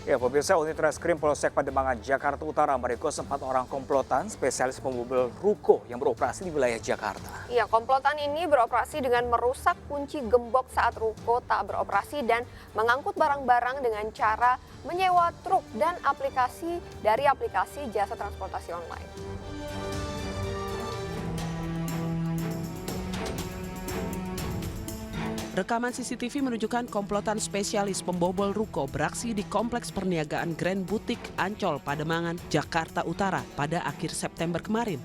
Ya, pemirsa, unit reskrim Polsek Pademangan, Jakarta Utara meringkus 4 orang komplotan spesialis pembobol ruko yang beroperasi di wilayah Jakarta. Ya, komplotan ini beroperasi dengan merusak kunci gembok saat ruko tak beroperasi dan mengangkut barang-barang dengan cara menyewa truk dan aplikasi dari aplikasi jasa transportasi online. Rekaman CCTV menunjukkan komplotan spesialis pembobol ruko beraksi di Kompleks Perniagaan Grand Boutique Ancol, Pademangan, Jakarta Utara pada akhir September kemarin.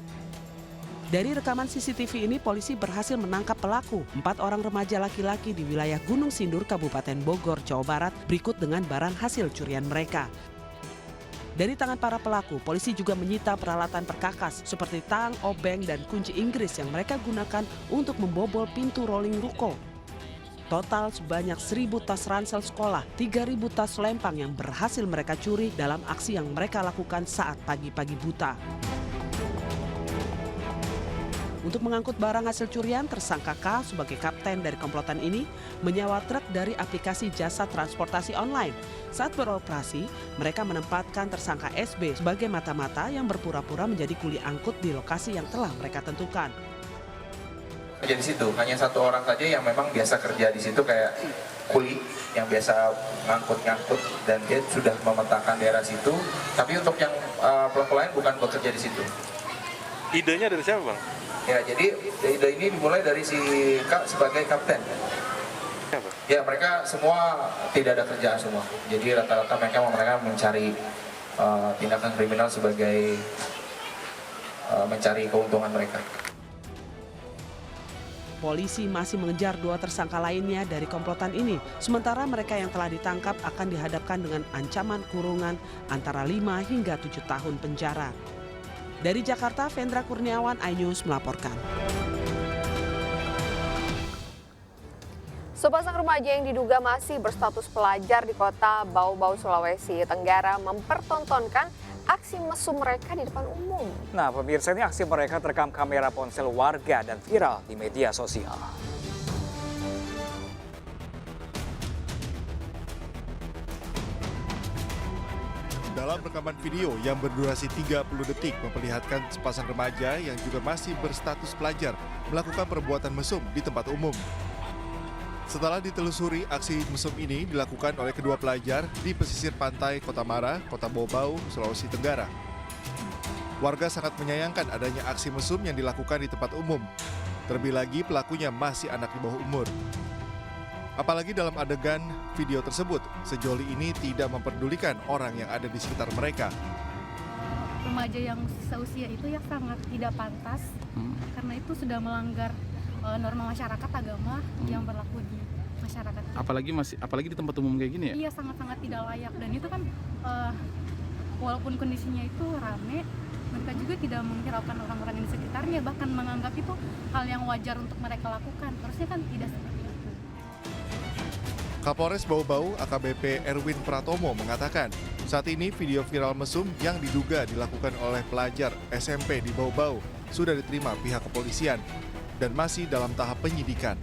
Dari rekaman CCTV ini, polisi berhasil menangkap pelaku, 4 orang remaja laki-laki di wilayah Gunung Sindur, Kabupaten Bogor, Jawa Barat, berikut dengan barang hasil curian mereka. Dari tangan para pelaku, polisi juga menyita peralatan perkakas seperti tang, obeng, dan kunci Inggris yang mereka gunakan untuk membobol pintu rolling ruko. Total sebanyak 1.000 tas ransel sekolah, 3.000 tas lempang yang berhasil mereka curi dalam aksi yang mereka lakukan saat pagi-pagi buta. Untuk mengangkut barang hasil curian, tersangka K sebagai kapten dari komplotan ini menyewa truk dari aplikasi jasa transportasi online. Saat beroperasi, mereka menempatkan tersangka SB sebagai mata-mata yang berpura-pura menjadi kuli angkut di lokasi yang telah mereka tentukan. Kerja di situ, hanya 1 orang saja yang memang biasa kerja di situ kayak kuli yang biasa ngangkut-ngangkut dan dia sudah memetakan daerah situ. Tapi untuk yang pelaku lain bukan bekerja di situ. Idenya dari siapa, Bang? Ya, jadi ide ini dimulai dari si Kak sebagai kapten. Siapa? Ya, mereka semua tidak ada kerjaan semua. Jadi rata-rata mereka mencari tindakan kriminal sebagai mencari keuntungan mereka. Polisi masih mengejar 2 tersangka lainnya dari komplotan ini. Sementara mereka yang telah ditangkap akan dihadapkan dengan ancaman kurungan antara 5 hingga 7 tahun penjara. Dari Jakarta, Vendra Kurniawan, iNews melaporkan. Sepasang remaja yang diduga masih berstatus pelajar di kota Bau-Bau, Sulawesi Tenggara mempertontonkan aksi mesum mereka di depan umum. Nah, pemirsa, ini aksi mereka terekam kamera ponsel warga dan viral di media sosial. Dalam rekaman video yang berdurasi 30 detik memperlihatkan sepasang remaja yang juga masih berstatus pelajar melakukan perbuatan mesum di tempat umum. Setelah ditelusuri, aksi mesum ini dilakukan oleh kedua pelajar di pesisir pantai Kota Mara, Kota Bau-Bau, Sulawesi Tenggara. Warga sangat menyayangkan adanya aksi mesum yang dilakukan di tempat umum. Terlebih lagi pelakunya masih anak di bawah umur. Apalagi dalam adegan video tersebut, sejoli ini tidak memperdulikan orang yang ada di sekitar mereka. Remaja yang seusia itu ya sangat tidak pantas, karena itu sudah melanggar norma masyarakat agama yang berlaku di masyarakat. Apalagi di tempat umum kayak gini ya? Iya, sangat-sangat tidak layak, dan itu kan walaupun kondisinya itu rame, mereka juga tidak menghiraukan orang-orang yang di sekitarnya, bahkan menganggap itu hal yang wajar untuk mereka lakukan. Harusnya kan tidak seperti itu. Kapolres Bau-Bau AKBP Erwin Pratomo mengatakan, saat ini video viral mesum yang diduga dilakukan oleh pelajar SMP di Bau-Bau sudah diterima pihak kepolisian dan masih dalam tahap penyidikan.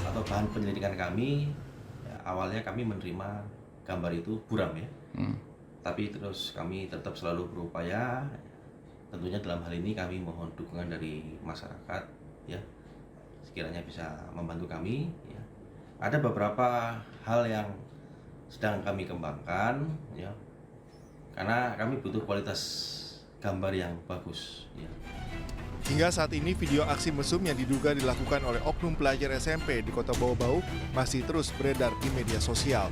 Atau bahan penyelidikan kami, ya, awalnya kami menerima gambar itu buram ya. Tapi terus kami tetap selalu berupaya, tentunya dalam hal ini kami mohon dukungan dari masyarakat ya, sekiranya bisa membantu kami ya. Ada beberapa hal yang sedang kami kembangkan ya, karena kami butuh kualitas gambar yang bagus ya. Hingga saat ini video aksi mesum yang diduga dilakukan oleh oknum pelajar SMP di Kota Bau-Bau masih terus beredar di media sosial.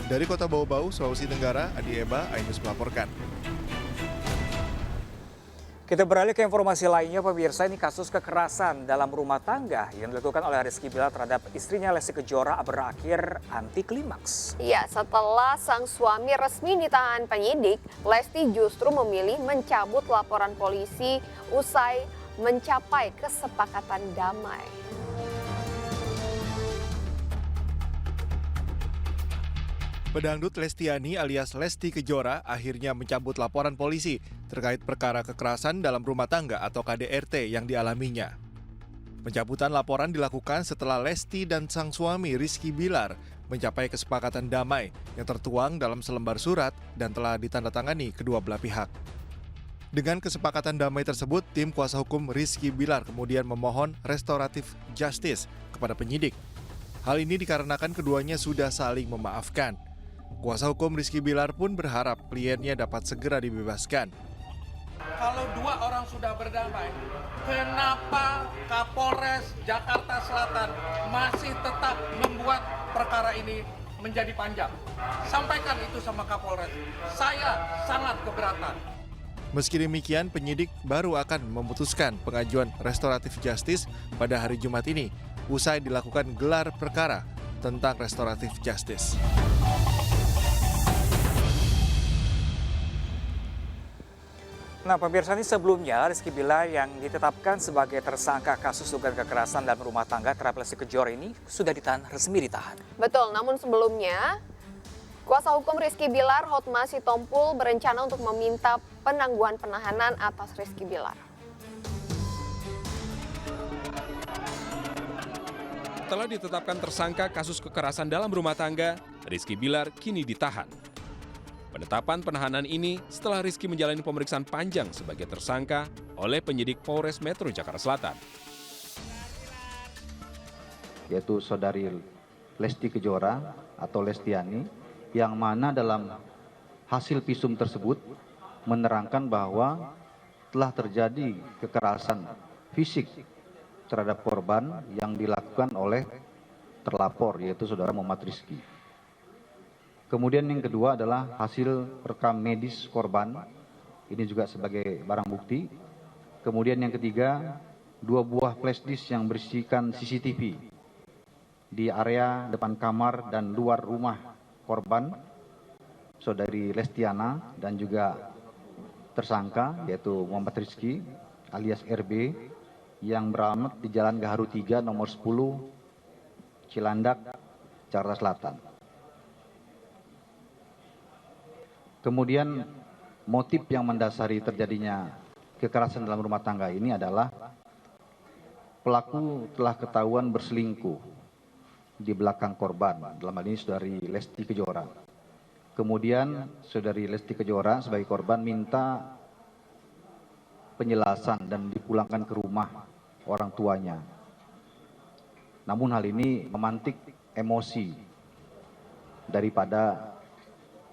Dari Kota Bau-Bau, Sulawesi Tenggara, Adi Eba, iNews melaporkan. Kita beralih ke informasi lainnya, pemirsa. Ini kasus kekerasan dalam rumah tangga yang dilakukan oleh Rizky Bilar terhadap istrinya Lesti Kejora berakhir anti klimaks. Ya, setelah sang suami resmi ditahan penyidik, Lesti justru memilih mencabut laporan polisi usai mencapai kesepakatan damai. Pedangdut Lestiani alias Lesti Kejora akhirnya mencabut laporan polisi terkait perkara kekerasan dalam rumah tangga atau KDRT yang dialaminya. Pencabutan laporan dilakukan setelah Lesti dan sang suami Rizky Bilar mencapai kesepakatan damai yang tertuang dalam selembar surat dan telah ditandatangani kedua belah pihak. Dengan kesepakatan damai tersebut, tim kuasa hukum Rizky Bilar kemudian memohon restoratif justice kepada penyidik. Hal ini dikarenakan keduanya sudah saling memaafkan. Kuasa hukum Rizky Bilar pun berharap kliennya dapat segera dibebaskan. Kalau dua orang sudah berdamai, kenapa Kapolres Jakarta Selatan masih tetap membuat perkara ini menjadi panjang? Sampaikan itu sama Kapolres. Saya sangat keberatan. Meski demikian, penyidik baru akan memutuskan pengajuan restoratif justice pada hari Jumat ini, usai dilakukan gelar perkara tentang restoratif justice. Nah, pemirsa, ini sebelumnya Rizky Bilar yang ditetapkan sebagai tersangka kasus dugaan kekerasan dalam rumah tangga terhadap Lesti Kejora ini sudah resmi ditahan. Betul, namun sebelumnya kuasa hukum Rizky Bilar, Hotma Sitompul, berencana untuk meminta penangguhan penahanan atas Rizky Bilar. Setelah ditetapkan tersangka kasus kekerasan dalam rumah tangga, Rizky Bilar kini ditahan. Penetapan penahanan ini setelah Rizky menjalani pemeriksaan panjang sebagai tersangka oleh penyidik Polres Metro Jakarta Selatan. Yaitu saudari Lesti Kejora atau Lestiani, yang mana dalam hasil visum tersebut menerangkan bahwa telah terjadi kekerasan fisik terhadap korban yang dilakukan oleh terlapor, yaitu saudara Muhammad Rizky. Kemudian yang kedua adalah hasil rekam medis korban, ini juga sebagai barang bukti. Kemudian yang ketiga, 2 buah flash disk yang berisikan CCTV di area depan kamar dan luar rumah korban, saudari Lestiana dan juga tersangka yaitu Muhammad Rizky alias RB yang beralamat di Jalan Gaharu 3 nomor 10 Cilandak, Jakarta Selatan. Kemudian motif yang mendasari terjadinya kekerasan dalam rumah tangga ini adalah pelaku telah ketahuan berselingkuh di belakang korban, dalam hal ini saudari Lesti Kejora. Kemudian saudari Lesti Kejora sebagai korban minta penjelasan dan dipulangkan ke rumah orang tuanya. Namun hal ini memantik emosi daripada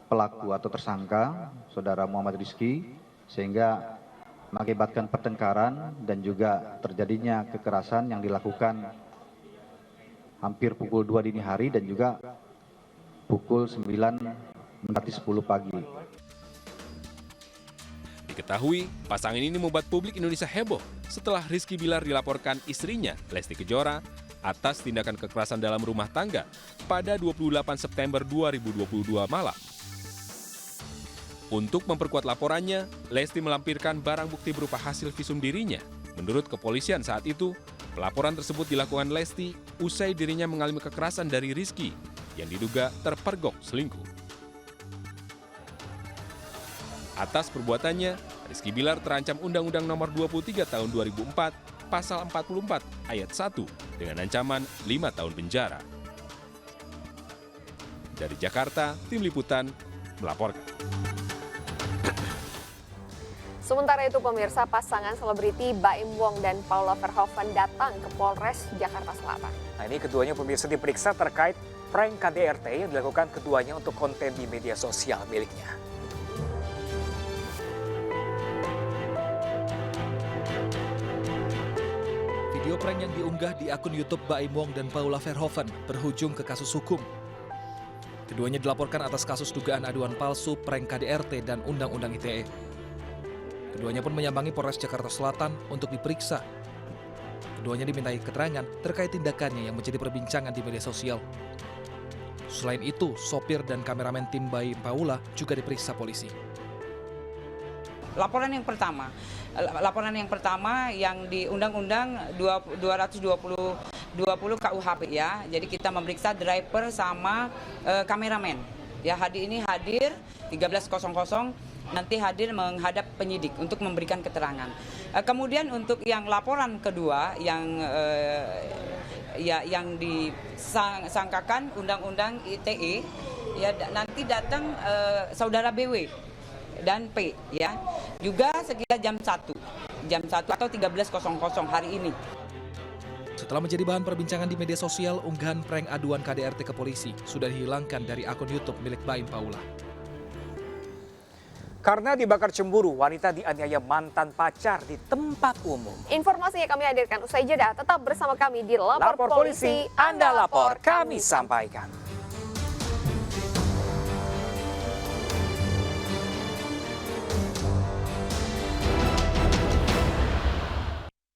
pelaku atau tersangka, saudara Muhammad Rizky, sehingga mengakibatkan pertengkaran dan juga terjadinya kekerasan yang dilakukan hampir pukul 2 dini hari dan juga pukul 9:10 pagi. Diketahui, pasangan ini membuat publik Indonesia heboh setelah Rizky Bilar dilaporkan istrinya, Lesti Kejora, atas tindakan kekerasan dalam rumah tangga pada 28 September 2022 malam. Untuk memperkuat laporannya, Lesti melampirkan barang bukti berupa hasil visum dirinya. Menurut kepolisian saat itu, pelaporan tersebut dilakukan Lesti usai dirinya mengalami kekerasan dari Rizky yang diduga terpergok selingkuh. Atas perbuatannya, Rizky Bilar terancam Undang-Undang Nomor 23 Tahun 2004, Pasal 44 Ayat 1 dengan ancaman 5 tahun penjara. Dari Jakarta, Tim Liputan melaporkan. Sementara itu pemirsa, pasangan selebriti Baim Wong dan Paula Verhoeven datang ke Polres Jakarta Selatan. Nah, ini keduanya pemirsa diperiksa terkait prank KDRT yang dilakukan keduanya untuk konten di media sosial miliknya. Video prank yang diunggah di akun YouTube Baim Wong dan Paula Verhoeven berujung ke kasus hukum. Keduanya dilaporkan atas kasus dugaan aduan palsu, prank KDRT, dan Undang-Undang ITE. Keduanya pun menyambangi Polres Jakarta Selatan untuk diperiksa. Keduanya dimintai keterangan terkait tindakannya yang menjadi perbincangan di media sosial. Selain itu, sopir dan kameramen tim Baim Paula juga diperiksa polisi. Laporan yang pertama yang di Undang-Undang 220 KUHP ya. Jadi kita memeriksa driver sama kameramen. Ya, hari ini hadir 13.00 nanti hadir menghadap penyidik untuk memberikan keterangan. Kemudian untuk yang laporan kedua yang disangkakan Undang-Undang ITE, ya nanti datang saudara BW dan P, ya juga sekitar jam 1 atau 13.00 hari ini. Setelah menjadi bahan perbincangan di media sosial, unggahan prank aduan KDRT ke polisi sudah dihilangkan dari akun YouTube milik Baim Paula. Karena dibakar cemburu, wanita dianiaya mantan pacar di tempat umum. Informasinya kami hadirkan usai jeda. Tetap bersama kami di Lapor Polisi. Anda lapor, kami sampaikan.